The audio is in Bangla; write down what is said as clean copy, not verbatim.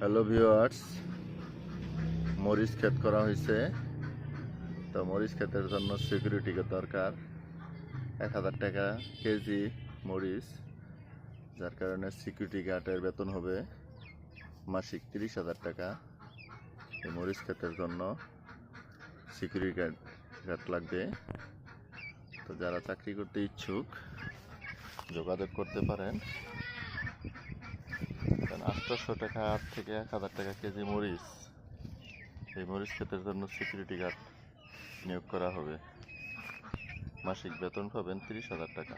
হ্যালো ভিউয়ার্স, মরিচ ক্ষেত করা হয়েছে। তো মরিচ ক্ষেতের জন্য সিকিউরিটি দরকার। 1000 টাকা কেজি মরিচ, যার কারণে সিকিউরিটি গার্ডের বেতন হবে মাসিক 30,000 টাকা। এই মরিচ ক্ষেতের জন্য সিকিউরিটি গার্ড লাগবে। তো যারা চাকরি করতে ইচ্ছুক যোগাযোগ করতে পারেন। 800 টাকা থেকে 1000 টাকা কেজি মরিচ, এই মরিচ ক্ষেতের জন্য সিকিউরিটি গার্ড নিয়োগ করা হবে। মাসিক বেতন পাবেন 30,000 টাকা।